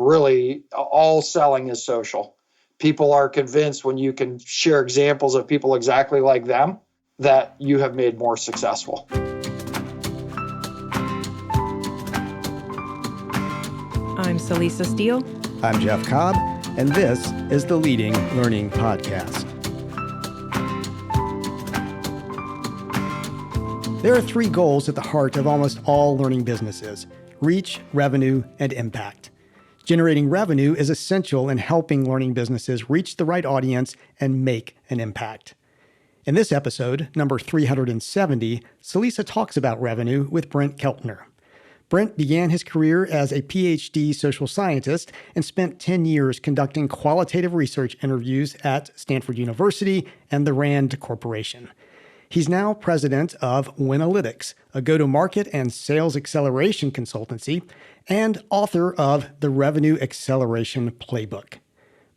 really all selling is social. People are convinced when you can share examples of people exactly like them that you have made more successful. I'm Celisa Steele. I'm Jeff Cobb, and this is the Leading Learning Podcast. There are three goals at the heart of almost all learning businesses: reach, revenue, and impact. Generating revenue is essential in helping learning businesses reach the right audience and make an impact. In this episode, number 370, Celisa talks about revenue with Brent Keltner. Brent began his career as a PhD social scientist and spent 10 years conducting qualitative research interviews at Stanford University and the Rand Corporation. He's now president of Winaltyics, a go-to-market and sales acceleration consultancy, and author of the Revenue Acceleration Playbook.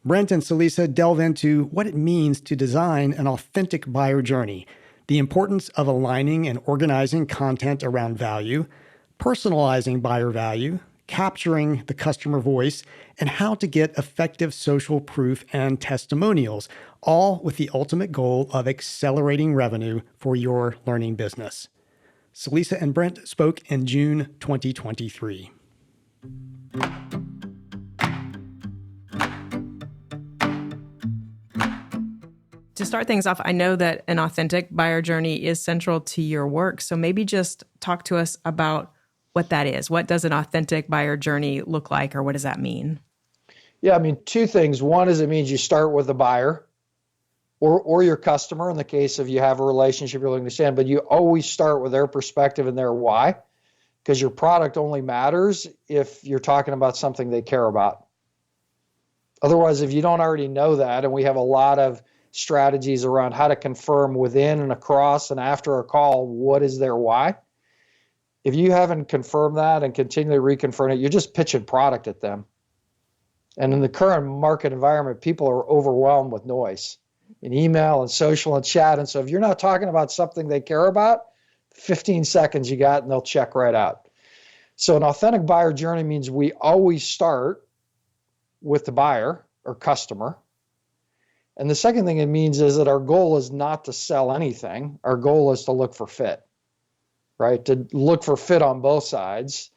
Brent and Celisa delve into what it means to design an authentic buyer journey, the importance of aligning and organizing content around value, personalizing buyer value, capturing the customer voice, and how to get effective social proof and testimonials, all with the ultimate goal of accelerating revenue for your learning business. Celisa and Brent spoke in June 2023. To start things off, I know that an authentic buyer journey is central to your work. So maybe just talk to us about what that is. What does an authentic buyer journey look like, or what does that mean? Yeah, I mean, two things. One is it means you start with the buyer or your customer in the case of you have a relationship you're looking to stand, but you always start with their perspective and their why, because your product only matters if you're talking about something they care about. Otherwise, if you don't already know that, and we have a lot of strategies around how to confirm within and across and after a call, what is their why? If you haven't confirmed that and continually reconfirm it, you're just pitching product at them. And in the current market environment, people are overwhelmed with noise in email and social and chat. And so if you're not talking about something they care about, 15 seconds you got and they'll check right out. So an authentic buyer journey means we always start with the buyer or customer. And the second thing it means is that our goal is not to sell anything. Our goal is to look for fit. Right? To look for fit on both sides.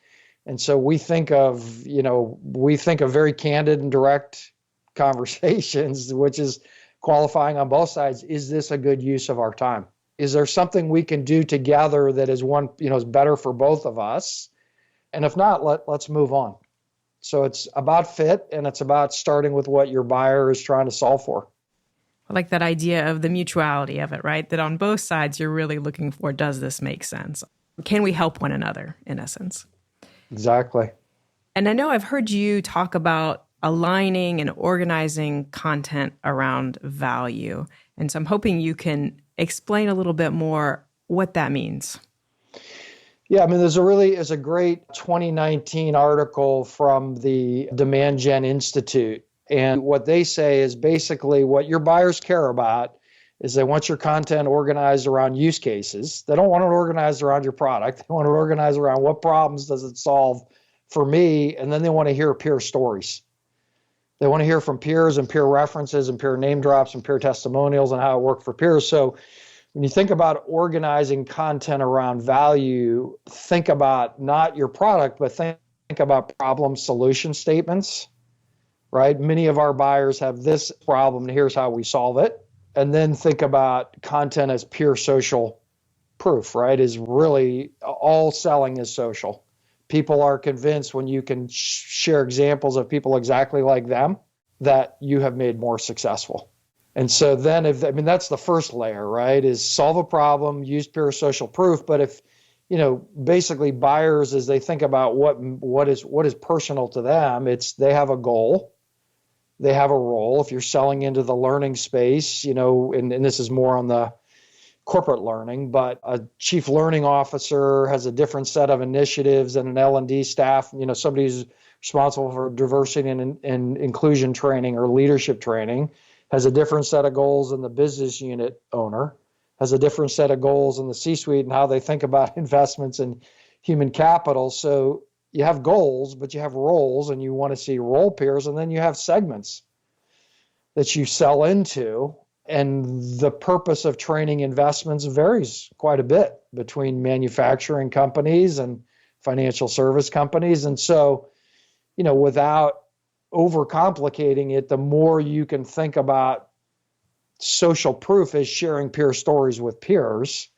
And so we think of very candid and direct conversations, which is qualifying on both sides. Is this a good use of our time? Is there something we can do together that is is better for both of us? And if not, let's move on. So it's about fit, and it's about starting with what your buyer is trying to solve for. I like that idea of the mutuality of it, right? That on both sides, you're really looking for, does this make sense? Can we help one another, in essence? Exactly. And I know I've heard you talk about aligning and organizing content around value. And so I'm hoping you can explain a little bit more what that means. Yeah, I mean, there's a great 2019 article from the Demand Gen Institute. And what they say is basically what your buyers care about is they want your content organized around use cases. They don't want it organized around your product. They want it organized around what problems does it solve for me, and then they want to hear peer stories. They want to hear from peers and peer references and peer name drops and peer testimonials and how it worked for peers. So when you think about organizing content around value, think about not your product, but think about problem solution statements. Right? Many of our buyers have this problem, and here's how we solve it. And then think about content as pure social proof, right? Is really all selling is social. People are convinced when you can share examples of people exactly like them that you have made more successful. And so then that's the first layer, right? Is solve a problem, use pure social proof. But if, basically buyers, as they think about what is personal to them, it's they have a goal. They have a role. If you're selling into the learning space, and this is more on the corporate learning, but a chief learning officer has a different set of initiatives than an L&D staff. Somebody who's responsible for diversity and inclusion training or leadership training has a different set of goals than the business unit owner, has a different set of goals in the C-suite and how they think about investments in human capital. So you have goals, but you have roles, and you want to see role peers, and then you have segments that you sell into. And the purpose of training investments varies quite a bit between manufacturing companies and financial service companies. And so, without overcomplicating it, the more you can think about social proof as sharing peer stories with peers,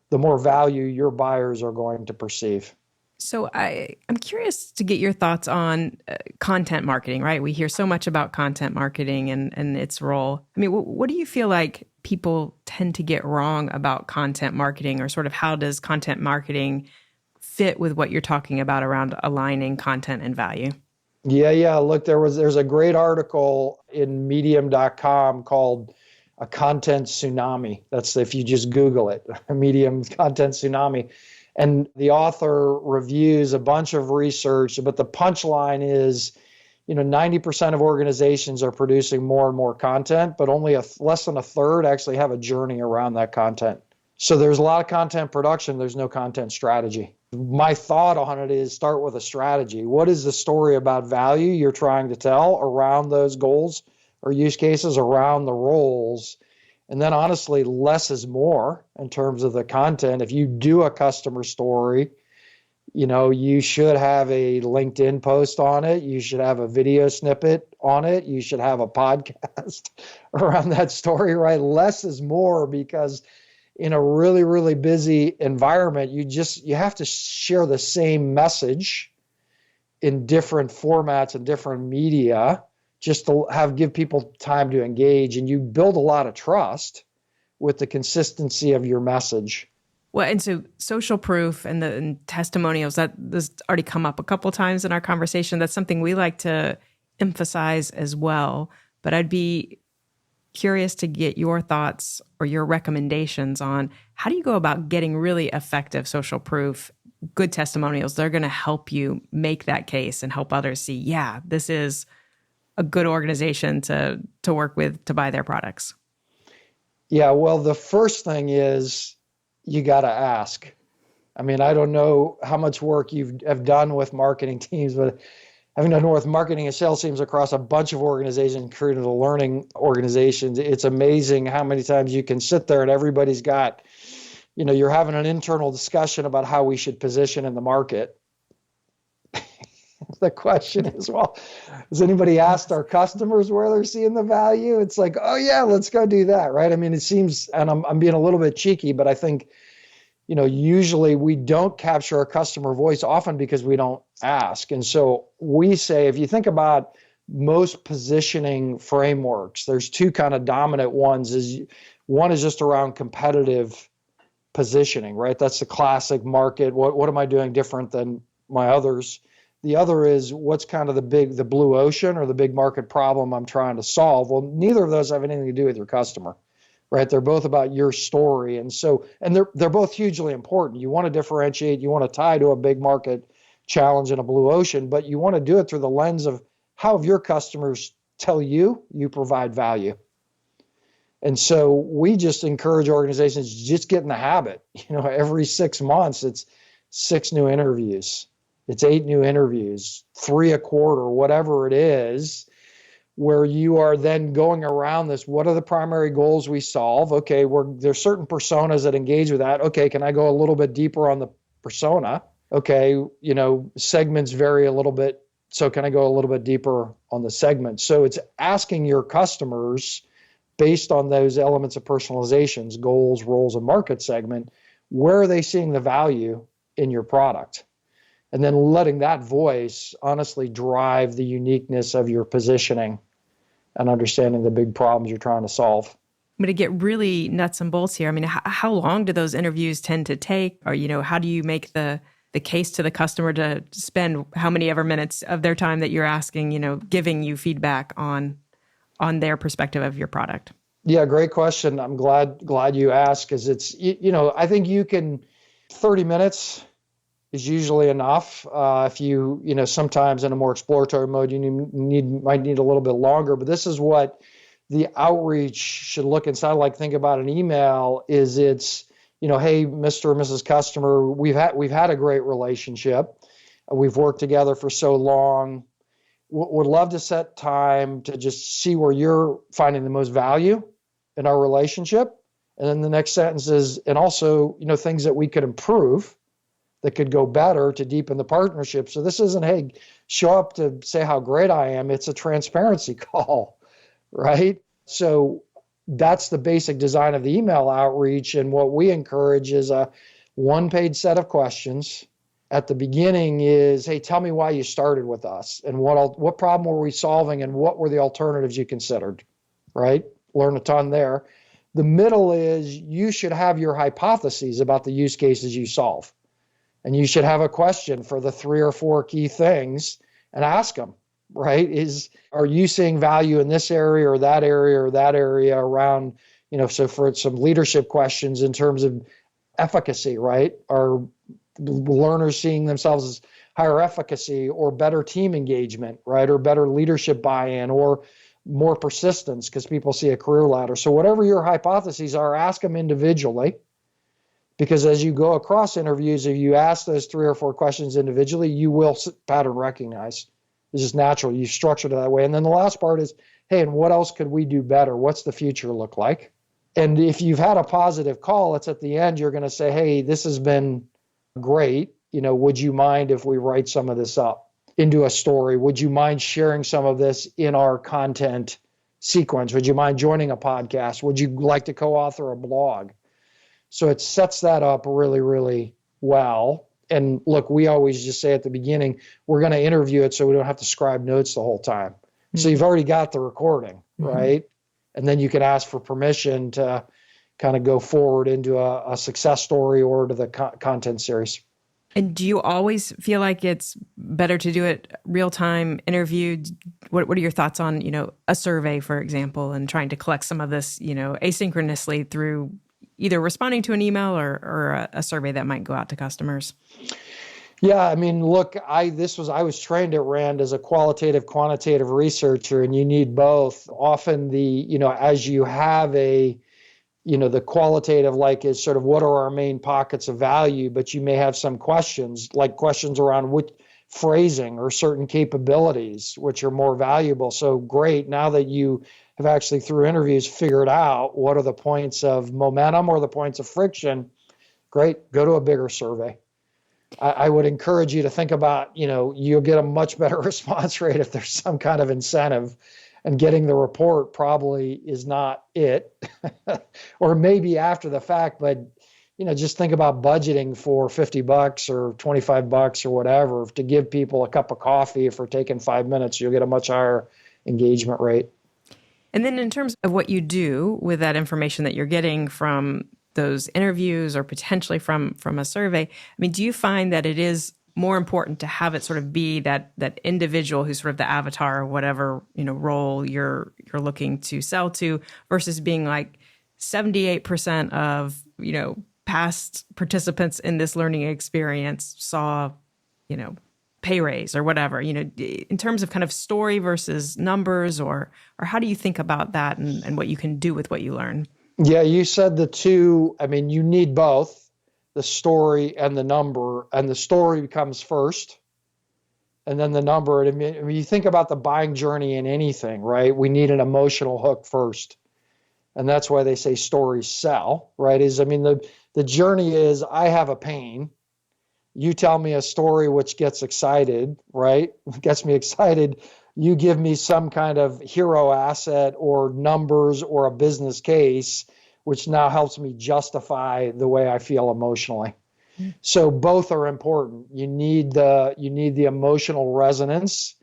the more value your buyers are going to perceive. So I'm curious to get your thoughts on content marketing, right? We hear so much about content marketing and its role. I mean, what do you feel like people tend to get wrong about content marketing, or sort of how does content marketing fit with what you're talking about around aligning content and value? Yeah. Look, there's a great article in medium.com called A Content Tsunami. That's if you just Google it, Medium Content Tsunami. And the author reviews a bunch of research, but the punchline is, 90% of organizations are producing more and more content, but only less than a third actually have a journey around that content. So there's a lot of content production. There's no content strategy. My thought on it is start with a strategy. What is the story about value you're trying to tell around those goals or use cases, around the roles? And then honestly, less is more in terms of the content. If you do a customer story, you should have a LinkedIn post on it. You should have a video snippet on it. You should have a podcast around that story, right? Less is more, because in a really, really busy environment, you have to share the same message in different formats and different media, just to give people time to engage, and you build a lot of trust with the consistency of your message. Well, and so social proof and testimonials, that has already come up a couple times in our conversation. That's something we like to emphasize as well. But I'd be curious to get your thoughts or your recommendations on how do you go about getting really effective social proof, good testimonials. They're going to help you make that case and help others see, yeah, this is a good organization to work with to buy their products. Yeah, well, the first thing is you got to ask. I mean, I don't know how much work you have done with marketing teams, but having done with marketing and sales teams across a bunch of organizations, including the learning organizations, it's amazing how many times you can sit there and everybody's got, you're having an internal discussion about how we should position in the market. The question is, well, has anybody asked our customers where they're seeing the value? It's like, oh yeah, let's go do that, right? I mean, it seems, and I'm being a little bit cheeky, but I think, usually we don't capture our customer voice often because we don't ask. And so we say, if you think about most positioning frameworks, there's two kind of dominant ones. One is just around competitive positioning, right? That's the classic market. What am I doing different than my others? The other is what's kind of the blue ocean or the big market problem I'm trying to solve. Well, neither of those have anything to do with your customer, right? They're both about your story. And they're both hugely important. You want to differentiate, you want to tie to a big market challenge in a blue ocean, but you want to do it through the lens of how have your customers tell you provide value. And so we just encourage organizations to just get in the habit. Every 6 months, it's 6 new interviews. It's 8 new interviews, 3 a quarter, whatever it is, where you are then going around this. What are the primary goals we solve? Okay, there's certain personas that engage with that. Okay, can I go a little bit deeper on the persona? Okay, segments vary a little bit. So can I go a little bit deeper on the segment? So it's asking your customers based on those elements of personalizations, goals, roles, and market segment, where are they seeing the value in your product? And then letting that voice honestly drive the uniqueness of your positioning and understanding the big problems you're trying to solve. I'm going to get really nuts and bolts here. I mean, how long do those interviews tend to take? Or, how do you make the case to the customer to spend how many ever minutes of their time that you're asking, giving you feedback on their perspective of your product? Yeah, great question. I'm glad you asked, because it's, I think 30 minutes is usually enough. If you sometimes in a more exploratory mode, you might need a little bit longer, but this is what the outreach should look and sound like. Think about an email it's, hey, Mr. or Mrs. Customer, we've had a great relationship. We've worked together for so long. Would love to set time to just see where you're finding the most value in our relationship. And then the next sentence is, and also, things that we could improve that could go better to deepen the partnership. So this isn't, hey, show up to say how great I am. It's a transparency call, right? So that's the basic design of the email outreach. And what we encourage is a one-page set of questions. At the beginning is, hey, tell me why you started with us and what problem were we solving and what were the alternatives you considered, right? Learn a ton there. The middle is you should have your hypotheses about the use cases you solve. And you should have a question for the 3 or 4 key things and ask them, right? Are you seeing value in this area or that area or that area around, so for some leadership questions in terms of efficacy, right? Are learners seeing themselves as higher efficacy or better team engagement, right? Or better leadership buy-in or more persistence because people see a career ladder. So whatever your hypotheses are, ask them individually. Because as you go across interviews, if you ask those 3 or 4 questions individually, you will pattern recognize. It's just natural. You structured it that way. And then the last part is, hey, and what else could we do better? What's the future look like? And if you've had a positive call, it's at the end, you're going to say, hey, this has been great. Would you mind if we write some of this up into a story? Would you mind sharing some of this in our content sequence? Would you mind joining a podcast? Would you like to co-author a blog? So it sets that up really, really well. And look, we always just say at the beginning, we're going to interview it so we don't have to scribe notes the whole time. Mm-hmm. So you've already got the recording, right? And then you can ask for permission to kind of go forward into a success story or to the content series. And do you always feel like it's better to do it real-time interview? What are your thoughts on, a survey, for example, and trying to collect some of this, asynchronously through either responding to an email or a survey that might go out to customers? Yeah, I mean, look, I was trained at Rand as a qualitative, quantitative researcher, and you need both. Often as you have the qualitative is sort of what are our main pockets of value, but you may have some questions, like questions around which phrasing or certain capabilities, which are more valuable. So great, now that you have actually through interviews figured out what are the points of momentum or the points of friction, great, go to a bigger survey. I would encourage you to think about, you'll get a much better response rate if there's some kind of incentive, and getting the report probably is not it, or maybe after the fact, but just think about budgeting for $50 or $25 or whatever to give people a cup of coffee. If we're taking 5 minutes, you'll get a much higher engagement rate. And then in terms of what you do with that information that you're getting from those interviews or potentially from a survey, I mean, do you find that it is more important to have it sort of be that individual who's sort of the avatar or whatever, role you're looking to sell to, versus being like 78% of, past participants in this learning experience saw, pay raise or whatever, in terms of kind of story versus numbers, or how do you think about that and what you can do with what you learn? Yeah, you said the two. I mean, you need both, the story and the number, and the story comes first and then the number. I mean, you think about the buying journey in anything, right? We need an emotional hook first. And that's why they say stories sell, right? The journey is, I have a pain. You tell me a story which gets excited, right? Gets me excited. You give me some kind of hero asset or numbers or a business case, which now helps me justify the way I feel emotionally. Mm-hmm. So both are important. You need the emotional resonance,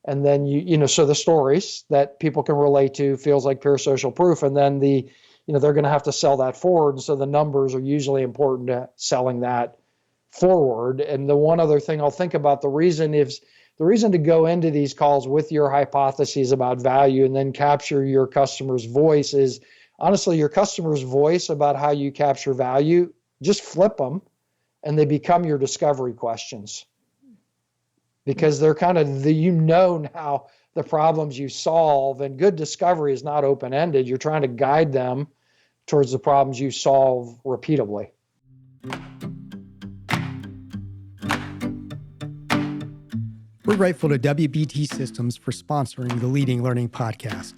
and then so the stories that people can relate to feels like pure social proof, and then they're going to have to sell that forward. So the numbers are usually important to selling that forward. And the one other thing I'll think about, the reason to go into these calls with your hypotheses about value and then capture your customer's voice is, honestly, your customer's voice about how you capture value, just flip them and they become your discovery questions. Because they're kind of now the problems you solve, and good discovery is not open-ended. You're trying to guide them towards the problems you solve repeatably. We're grateful to WBT Systems for sponsoring the Leading Learning podcast.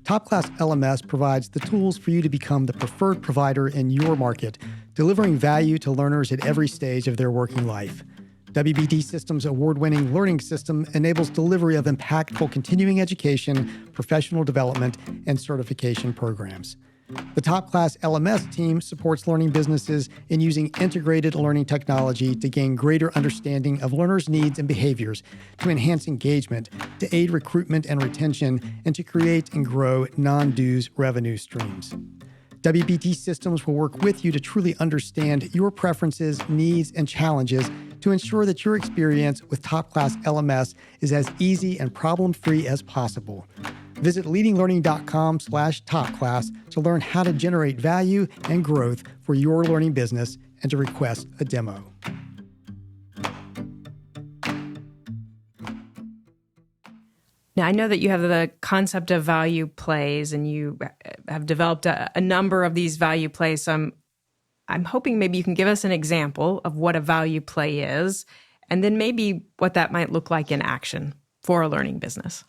Top Class LMS provides the tools for you to become the preferred provider in your market, delivering value to learners at every stage of their working life. WBT Systems' award-winning learning system enables delivery of impactful continuing education, professional development, and certification programs. The Top Class LMS team supports learning businesses in using integrated learning technology to gain greater understanding of learners' needs and behaviors, to enhance engagement, to aid recruitment and retention, and to create and grow non-dues revenue streams. WBT Systems will work with you to truly understand your preferences, needs, and challenges to ensure that your experience with Top Class LMS is as easy and problem-free as possible. Visit leadinglearning.com/topclass to learn how to generate value and growth for your learning business and to request a demo. Now, I know that you have the concept of value plays and you have developed a number of these value plays. So I'm hoping maybe you can give us an example of what a value play is, and then maybe what that might look like in action for a learning business.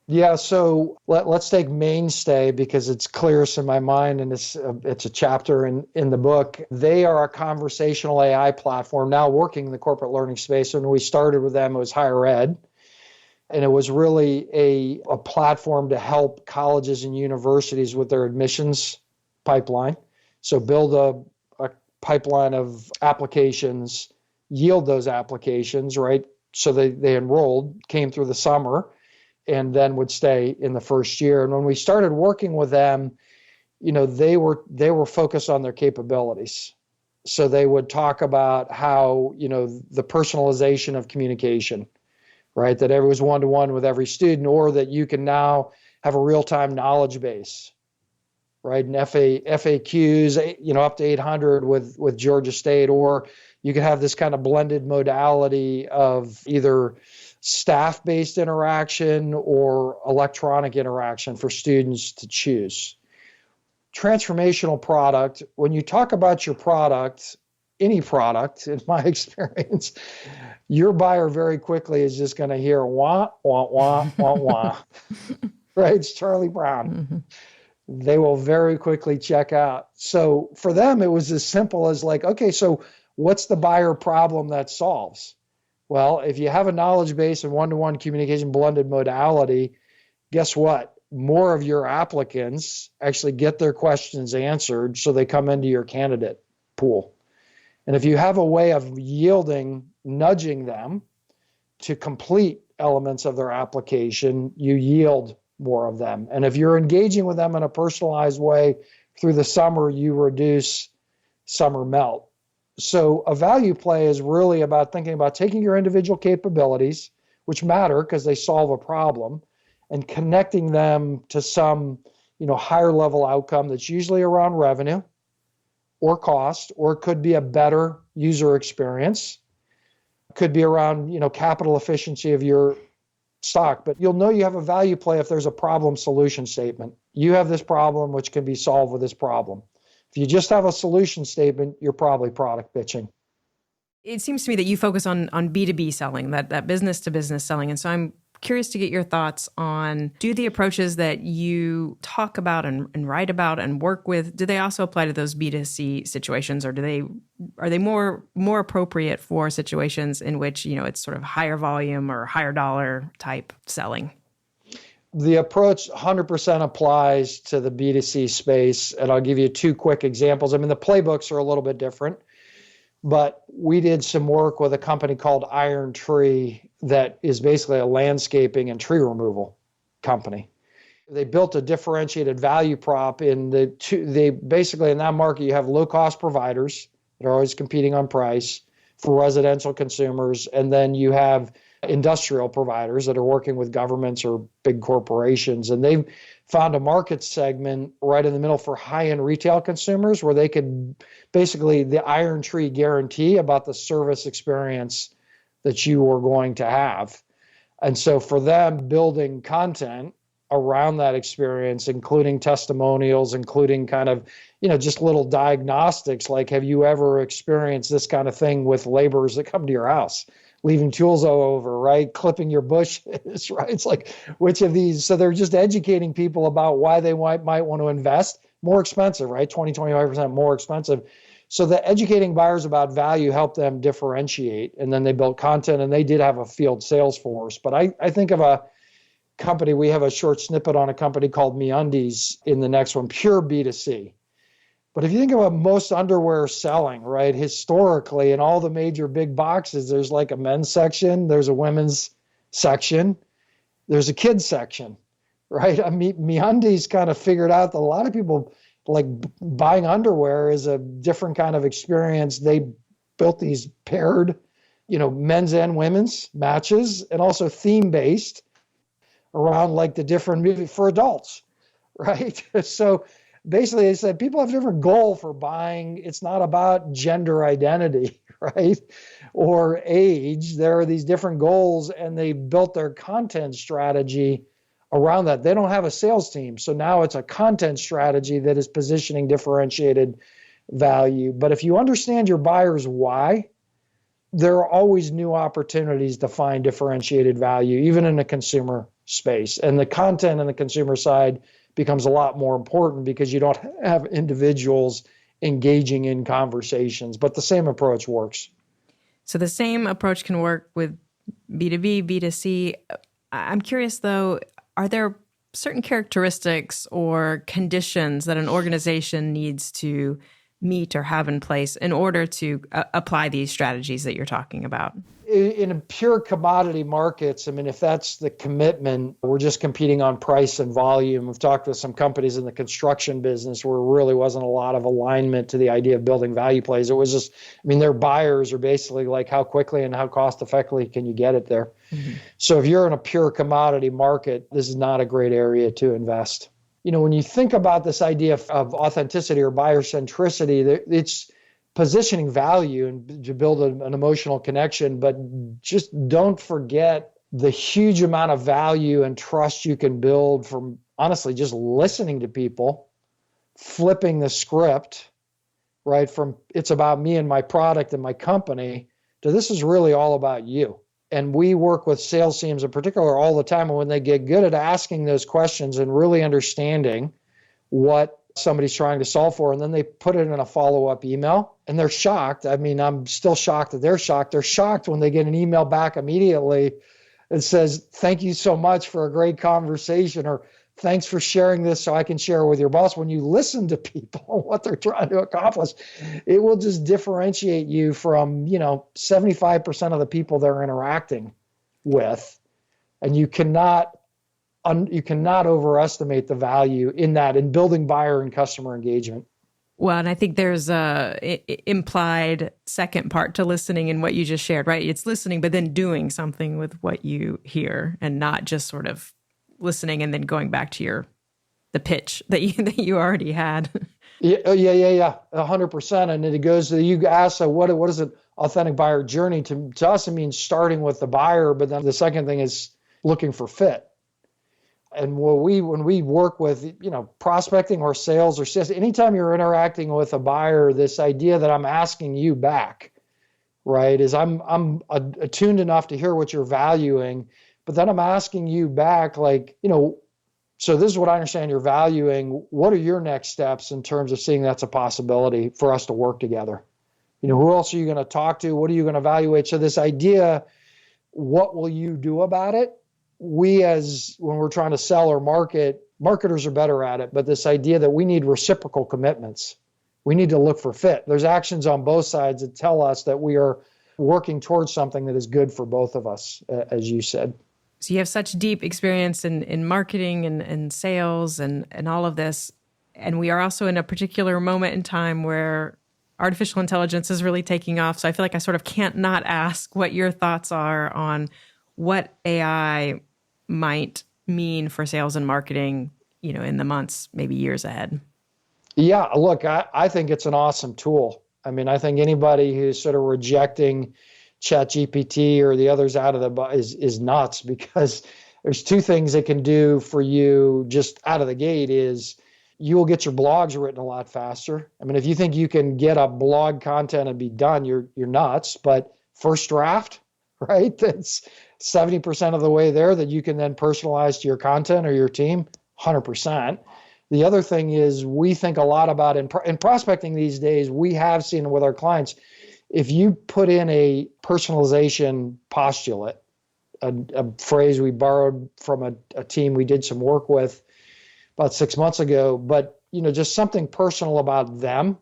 Yeah, so let's take Mainstay because it's clearest in my mind, and it's a chapter in the book. They are a conversational AI platform now working in the corporate learning space. When we started with them, it was higher ed, and it was really a platform to help colleges and universities with their admissions pipeline. So build a pipeline of applications, yield those applications, right? So they enrolled, came through the summer, and then would stay in the first year. And when we started working with them, they were focused on their capabilities. So they would talk about how, the personalization of communication, right? That every was one-to-one with every student, or that you can now have a real-time knowledge base, right? And FAQs, up to 800 with Georgia State, or you could have this kind of blended modality of either staff-based interaction or electronic interaction for students to choose. Transformational product, when you talk about your product, any product, in my experience, your buyer very quickly is just going to hear wah, wah, wah, wah, wah. Right? It's Charlie Brown. Mm-hmm. They will very quickly check out. So for them, it was as simple as like, okay, so what's the buyer problem that solves? Well, if you have a knowledge base and one-to-one communication blended modality, guess what? More of your applicants actually get their questions answered, so they come into your candidate pool. And if you have a way of nudging them to complete elements of their application, you yield more of them. And if you're engaging with them in a personalized way through the summer, you reduce summer melt. So a value play is really about thinking about taking your individual capabilities, which matter because they solve a problem, and connecting them to some, higher level outcome that's usually around revenue or cost, or it could be a better user experience. It could be around, capital efficiency of your stock, but you'll know you have a value play if there's a problem solution statement. You have this problem, which can be solved with this problem. If you just have a solution statement, you're probably product pitching. It seems to me that you focus on B2B selling, that business to business selling. And so I'm curious to get your thoughts on, do the approaches that you talk about and write about and work with, do they also apply to those B2C situations, or are they more appropriate for situations in which, it's sort of higher volume or higher dollar type selling? The approach 100% applies to the B2C space, and I'll give you two quick examples. I mean, the playbooks are a little bit different, but we did some work with a company called Iron Tree that is basically a landscaping and tree removal company. They built a differentiated value prop they basically in that market, you have low-cost providers that are always competing on price for residential consumers, and then you have industrial providers that are working with governments or big corporations. And they've found a market segment right in the middle for high-end retail consumers where they could basically the Iron Tree guarantee about the service experience that you are going to have. And so for them, building content around that experience, including testimonials, including kind of, just little diagnostics, like, have you ever experienced this kind of thing with laborers that come to your house? leaving tools all over, right? Clipping your bushes, right? It's like, which of these? So they're just educating people about why they might want to invest. More expensive, right? 25% more expensive. So the educating buyers about value helped them differentiate. And then they built content, and they did have a field sales force. But I think of a company, we have a short snippet on a company called MeUndies in the next one, pure B2C. But if you think about most underwear selling, right, historically in all the major big boxes, there's like a men's section, there's a women's section, there's a kids section, right? I mean, MeUndies kind of figured out that a lot of people like buying underwear is a different kind of experience. They built these paired, men's and women's matches, and also theme-based around like the different movie for adults, right? So basically, they said people have a different goal for buying. It's not about gender identity, right? Or age. There are these different goals, and they built their content strategy around that. They don't have a sales team. So now it's a content strategy that is positioning differentiated value. But if you understand your buyer's why, there are always new opportunities to find differentiated value, even in a consumer space. And the content on the consumer side becomes a lot more important because you don't have individuals engaging in conversations, but the same approach works. So the same approach can work with B2B, B2C. I'm curious though, are there certain characteristics or conditions that an organization needs to meet or have in place in order to apply these strategies that you're talking about? In pure commodity markets, I mean, if that's the commitment, we're just competing on price and volume. We've talked with some companies in the construction business where there really wasn't a lot of alignment to the idea of building value plays. It was just, their buyers are basically like, how quickly and how cost effectively can you get it there? Mm-hmm. So if you're in a pure commodity market, this is not a great area to invest. When you think about this idea of authenticity or buyer centricity, it's positioning value and to build an emotional connection, but just don't forget the huge amount of value and trust you can build from honestly just listening to people, flipping the script, right? From it's about me and my product and my company to this is really all about you. And we work with sales teams in particular all the time. And when they get good at asking those questions and really understanding what somebody's trying to solve for, and then they put it in a follow-up email and they're shocked. I'm still shocked that they're shocked. They're shocked when they get an email back immediately that says, thank you so much for a great conversation, or thanks for sharing this so I can share it with your boss. When you listen to people, what they're trying to accomplish, it will just differentiate you from, 75% of the people they're interacting with. And you cannot overestimate the value in that, in building buyer and customer engagement. Well, and I think there's a implied second part to listening in what you just shared, right? It's listening, but then doing something with what you hear and not just sort of listening and then going back to the pitch that you already had. Yeah, 100%. And it goes to, you ask, what is an authentic buyer journey? To us, it means starting with the buyer, but then the second thing is looking for fit. And when we work with, prospecting or sales or sales, anytime you're interacting with a buyer, this idea that I'm asking you back, right, is I'm attuned enough to hear what you're valuing, but then I'm asking you back, like, so this is what I understand you're valuing. What are your next steps in terms of seeing that's a possibility for us to work together? Who else are you going to talk to? What are you going to evaluate? So this idea, what will you do about it? When we're trying to sell or market, marketers are better at it, but this idea that we need reciprocal commitments. We need to look for fit. There's actions on both sides that tell us that we are working towards something that is good for both of us, as you said. So you have such deep experience in marketing and sales and all of this. And we are also in a particular moment in time where artificial intelligence is really taking off. So I feel like I sort of can't not ask what your thoughts are on what AI might mean for sales and marketing, in the months, maybe years ahead. Yeah, look, I think it's an awesome tool. I think anybody who's sort of rejecting ChatGPT or the others out of the box is nuts, because there's two things it can do for you just out of the gate is you will get your blogs written a lot faster. If you think you can get a blog content and be done, you're nuts. But first draft, right? That's 70% of the way there that you can then personalize to your content or your team, 100%. The other thing is we think a lot about in prospecting these days, we have seen with our clients, if you put in a personalization postulate, a phrase we borrowed from a team we did some work with about 6 months ago, but just something personal about them,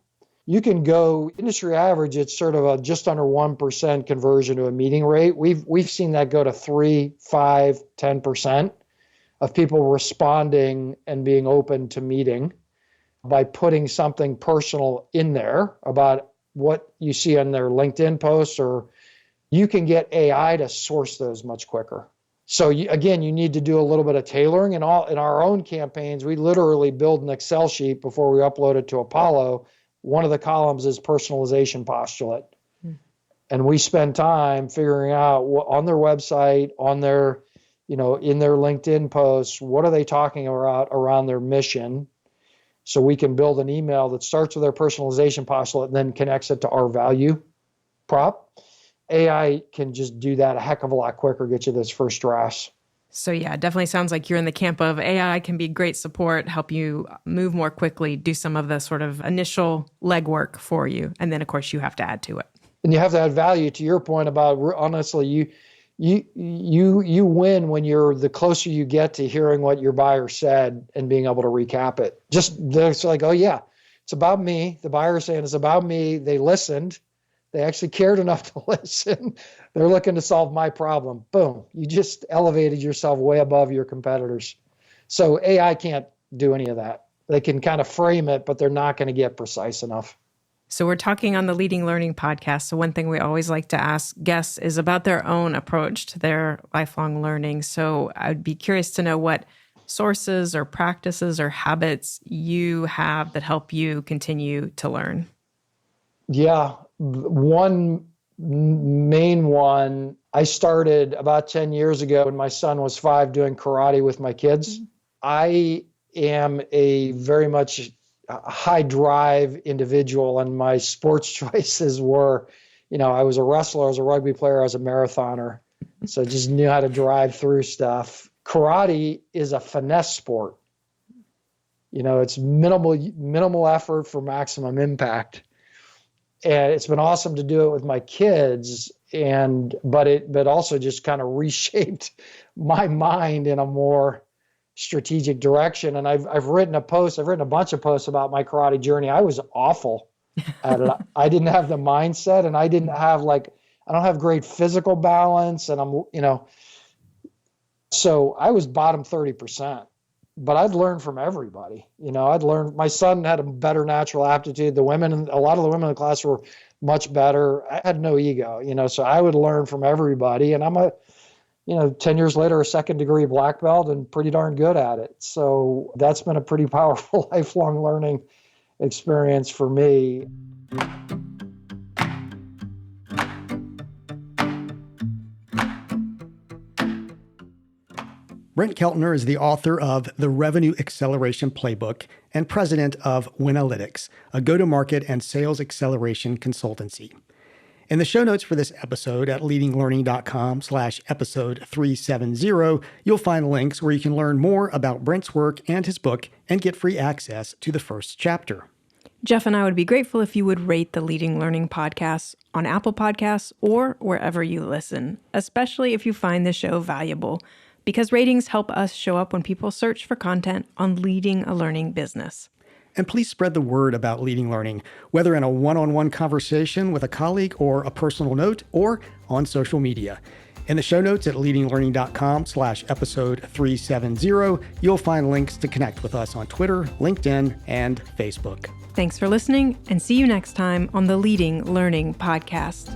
you can go industry average. It's sort of a just under 1% conversion to a meeting rate. We've seen that go to 3, 5, 10% of people responding and being open to meeting by putting something personal in there about what you see on their LinkedIn posts, or you can get AI to source those much quicker. So again, you need to do a little bit of tailoring. In our own campaigns, we literally build an Excel sheet before we upload it to Apollo. One of the columns is personalization postulate. And we spend time figuring out on their website, on their, in their LinkedIn posts, what are they talking about around their mission? So we can build an email that starts with their personalization postulate and then connects it to our value prop. AI can just do that a heck of a lot quicker, get you those first drafts. So yeah, it definitely sounds like you're in the camp of AI can be great support, help you move more quickly, do some of the sort of initial legwork for you. And then of course you have to add to it. And you have to add value. To your point about, honestly, you win when you're the closer you get to hearing what your buyer said and being able to recap it. Just it's like, oh yeah, it's about me. The buyer is saying it's about me. They listened. They actually cared enough to listen. They're looking to solve my problem. Boom. You just elevated yourself way above your competitors. So AI can't do any of that. They can kind of frame it, but they're not going to get precise enough. So we're talking on the Leading Learning podcast. So one thing we always like to ask guests is about their own approach to their lifelong learning. So I'd be curious to know what sources or practices or habits you have that help you continue to learn. Yeah. One main one, I started about 10 years ago when my son was 5 doing karate with my kids. I am a very much high drive individual, and my sports choices were, I was a wrestler, I was a rugby player, I was a marathoner. So I just knew how to drive through stuff. Karate is a finesse sport. It's minimal effort for maximum impact. And it's been awesome to do it with my kids, but also just kind of reshaped my mind in a more strategitic direction. And I've written a bunch of posts about my karate journey. I was awful at it. I didn't have the mindset, and I don't have great physical balance, and so I was bottom 30%. But I'd learned from everybody. My son had a better natural aptitude. A lot of the women in the class were much better. I had no ego, so I would learn from everybody. And I'm 10 years later, a 2nd degree black belt and pretty darn good at it. So that's been a pretty powerful lifelong learning experience for me. Brent Keltner is the author of the Revenue Acceleration Playbook and president of Winaltyics, a go-to-market and sales acceleration consultancy. In the show notes for this episode at leadinglearning.com/episode 370, you'll find links where you can learn more about Brent's work and his book and get free access to the first chapter. Jeff and I would be grateful if you would rate the Leading Learning podcast on Apple Podcasts or wherever you listen, especially if you find the show valuable, because ratings help us show up when people search for content on leading a learning business. And please spread the word about Leading Learning, whether in a one-on-one conversation with a colleague or a personal note or on social media. In the show notes at leadinglearning.com/episode 370, you'll find links to connect with us on Twitter, LinkedIn, and Facebook. Thanks for listening, and see you next time on the Leading Learning podcast.